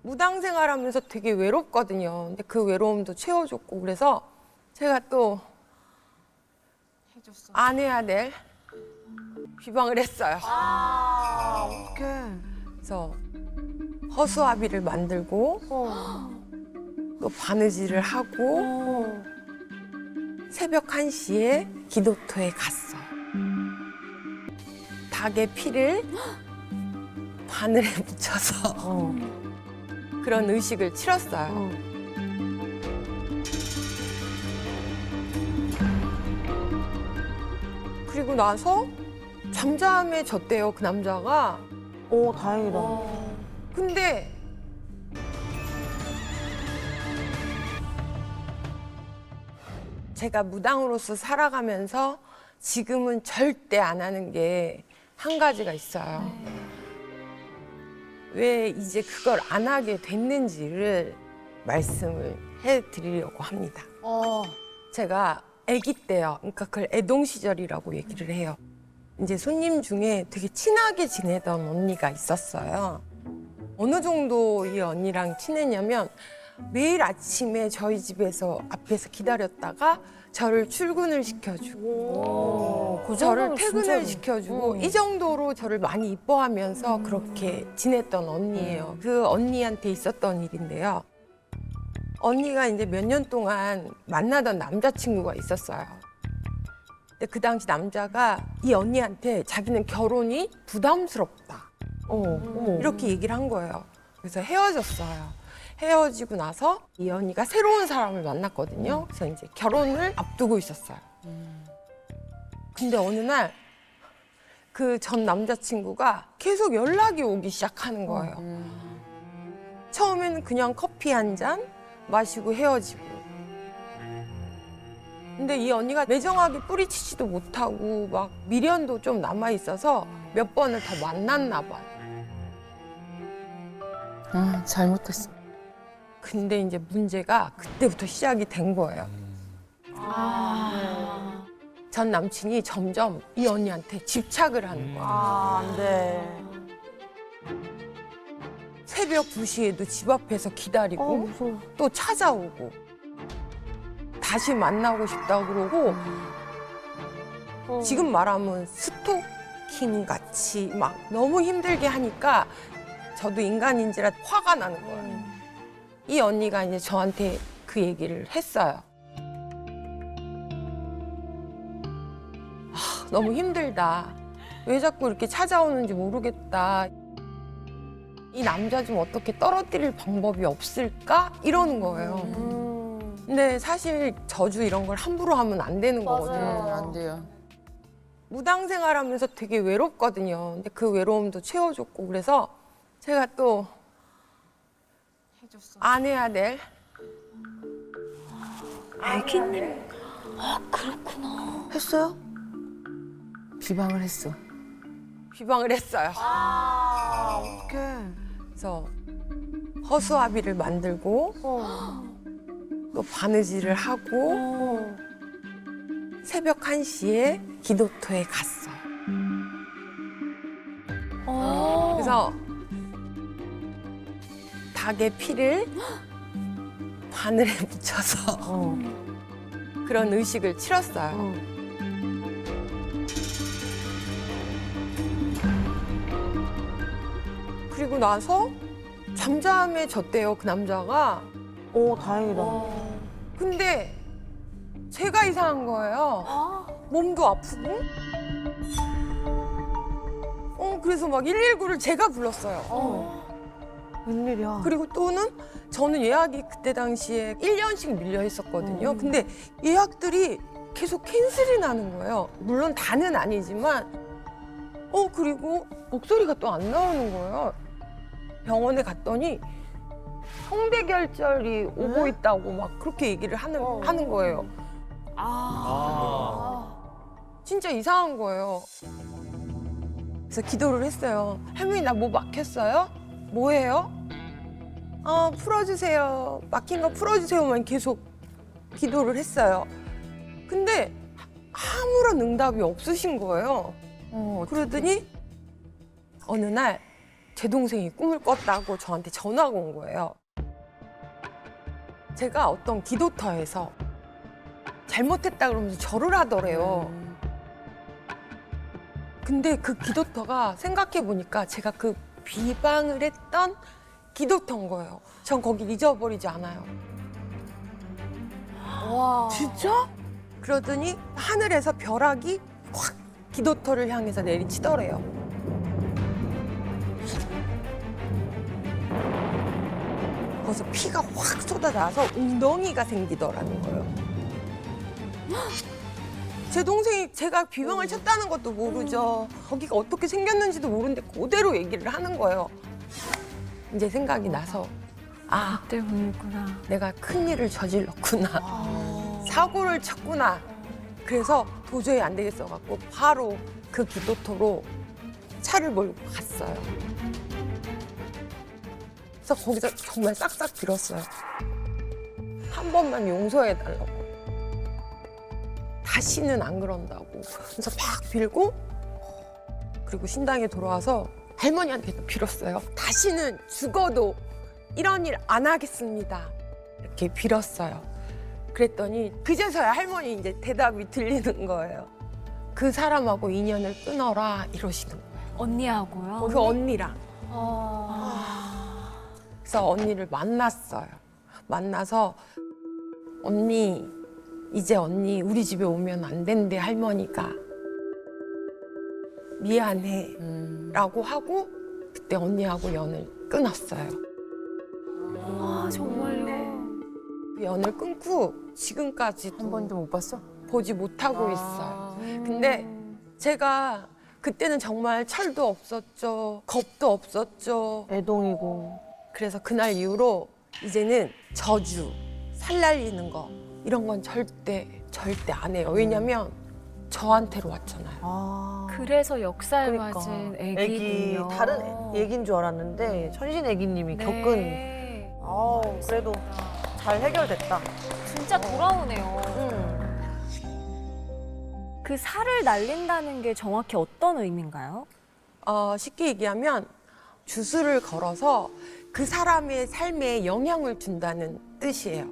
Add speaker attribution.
Speaker 1: 무당 생활하면서 되게 외롭거든요. 근데 그 외로움도 채워줬고 그래서 제가 또 안 해야 될 비방을 했어요.
Speaker 2: 어떡해.
Speaker 1: 그래서 허수아비를 만들고 또 바느질을 하고 새벽 1시에 기도터에 갔어. 닭의 피를 바늘에 묻혀서 그런 의식을 치렀어요. 그리고 나서 잠잠해졌대요, 그 남자가.
Speaker 2: 오, 다행이다.
Speaker 1: 근데 제가 무당으로서 살아가면서 지금은 절대 안 하는 게 한 가지가 있어요. 왜 이제 그걸 안 하게 됐는지를 말씀을 해드리려고 합니다. 제가 아기 때요. 그러니까 그걸 애동 시절이라고 얘기를 해요. 이제 손님 중에 되게 친하게 지내던 언니가 있었어요. 어느 정도 이 언니랑 친했냐면 매일 아침에 저희 집에서 앞에서 기다렸다가 저를 출근을 시켜주고
Speaker 2: 그
Speaker 1: 저를
Speaker 2: 정도면
Speaker 1: 퇴근을
Speaker 2: 진짜로.
Speaker 1: 시켜주고 이 정도로 저를 많이 이뻐하면서 그렇게 지냈던 언니예요. 그 언니한테 있었던 일인데요. 언니가 이제 몇 년 동안 만나던 남자친구가 있었어요. 근데 그 당시 남자가 이 언니한테 자기는 결혼이 부담스럽다. 이렇게 얘기를 한 거예요. 그래서 헤어졌어요. 헤어지고 나서 이 언니가 새로운 사람을 만났거든요. 그래서 이제 결혼을 앞두고 있었어요. 근데 어느 날 그 전 남자친구가 계속 연락이 오기 시작하는 거예요. 처음에는 그냥 커피 한 잔 마시고 헤어지고. 근데 이 언니가 매정하게 뿌리치지도 못하고 막 미련도 좀 남아 있어서 몇 번을 더 만났나 봐요.
Speaker 3: 아, 잘못했어.
Speaker 1: 근데 이제 문제가 그때부터 시작이 된 거예요. 전 남친이 점점 이 언니한테 집착을 하는 거예요.
Speaker 2: 안 돼.
Speaker 1: 새벽 2시에도 집 앞에서 기다리고
Speaker 2: 무서워.
Speaker 1: 또 찾아오고 다시 만나고 싶다고 그러고 지금 말하면 스토킹 같이 막 너무 힘들게 하니까 저도 인간인지라 화가 나는 거예요. 이 언니가 이제 저한테 그 얘기를 했어요. 아, 너무 힘들다. 왜 자꾸 이렇게 찾아오는지 모르겠다. 이 남자 좀 어떻게 떨어뜨릴 방법이 없을까? 이러는 거예요. 근데 사실 저주 이런 걸 함부로 하면 안 되는 거거든요.
Speaker 3: 안 돼요.
Speaker 1: 무당 생활하면서 되게 외롭거든요. 근데 그 외로움도 채워줬고 그래서 제가 또 안 해야 될
Speaker 2: 애기님. 했어요?
Speaker 3: 비방을 했어.
Speaker 1: 비방을 했어요.
Speaker 2: 어떡해.
Speaker 1: 그래서 허수아비를 만들고 또 바느질을 하고 새벽 1시에 기도터에 갔어. 그래서 닭의 피를 바늘에 묻혀서 그런 의식을 치렀어요. 그리고 나서 잠잠해졌대요, 그 남자가.
Speaker 2: 오, 다행이다.
Speaker 1: 근데 제가 이상한 거예요. 몸도 아프고. 그래서 막 119를 제가 불렀어요.
Speaker 2: 웬일이야.
Speaker 1: 그리고 또는 저는 예약이 그때 당시에 1년씩 밀려 있었거든요. 근데 예약들이 계속 캔슬이 나는 거예요. 물론 다는 아니지만. 그리고 목소리가 또 안 나오는 거예요. 병원에 갔더니 성대결절이 오고 있다고 막 그렇게 얘기를 하는 거예요. 진짜 이상한 거예요. 그래서 기도를 했어요. 할머니 나 뭐 막혔어요? 뭐예요? 풀어주세요. 막힌 거 풀어주세요만 계속 기도를 했어요. 근데 아무런 응답이 없으신 거예요. 그러더니 어느 날 제 동생이 꿈을 꿨다고 저한테 전화가 온 거예요. 제가 어떤 기도터에서 잘못했다 그러면서 절을 하더래요. 근데 그 기도터가 생각해 보니까 제가 그 비방을 했던 기도터인 거예요. 전 거길 잊어버리지 않아요.
Speaker 2: 와.
Speaker 3: 진짜?
Speaker 1: 그러더니 하늘에서 벼락이 확 기도터를 향해서 내리치더래요. 거기서 피가 확 쏟아나서 웅덩이가 생기더라는 거예요. 제 동생이 제가 비방을 쳤다는 것도 모르죠. 거기가 어떻게 생겼는지도 모르는데 그대로 얘기를 하는 거예요. 이제 생각이 나서 아,
Speaker 2: 그때 보냈구나.
Speaker 1: 내가 큰일을 저질렀구나. 사고를 쳤구나. 그래서 도저히 안 되겠어 갖고 바로 그 기도터로 차를 몰고 갔어요. 그래서 거기서 정말 싹싹 빌었어요. 한 번만 용서해 달라고. 다시는 안 그런다고. 그래서 막 빌고 그리고 신당에 돌아와서 할머니한테도 빌었어요. 다시는 죽어도 이런 일 안 하겠습니다. 이렇게 빌었어요. 그랬더니 그제서야 할머니 이제 대답이 들리는 거예요. 그 사람하고 인연을 끊어라 이러시는 거예요.
Speaker 2: 언니하고요?
Speaker 1: 그 언니랑. 그래서 언니를 만났어요. 만나서 언니 이제 언니 우리 집에 오면 안 된대 할머니가. 미안해 라고 하고 그때 언니하고 연을 끊었어요.
Speaker 2: 아, 정말요?
Speaker 1: 그 연을 끊고 지금까지도
Speaker 3: 한 번도 못 봤어?
Speaker 1: 보지 못하고 있어요. 근데 제가 그때는 정말 철도 없었죠. 겁도 없었죠.
Speaker 2: 애동이고.
Speaker 1: 그래서 그날 이후로 이제는 저주, 살날리는 거 이런 건 절대 안 해요. 왜냐면 저한테로 왔잖아요.
Speaker 2: 아.
Speaker 4: 그래서 역사에
Speaker 2: 그러니까.
Speaker 4: 맞은
Speaker 2: 애기,
Speaker 4: 애기군요.
Speaker 2: 다른 애기인 줄 알았는데 천신 애기님이
Speaker 4: 네.
Speaker 2: 겪은. 그래도 잘 해결됐다.
Speaker 4: 진짜 돌아오네요. 그 살을 날린다는 게 정확히 어떤 의미인가요?
Speaker 1: 쉽게 얘기하면 주술을 걸어서 그 사람의 삶에 영향을 준다는 뜻이에요.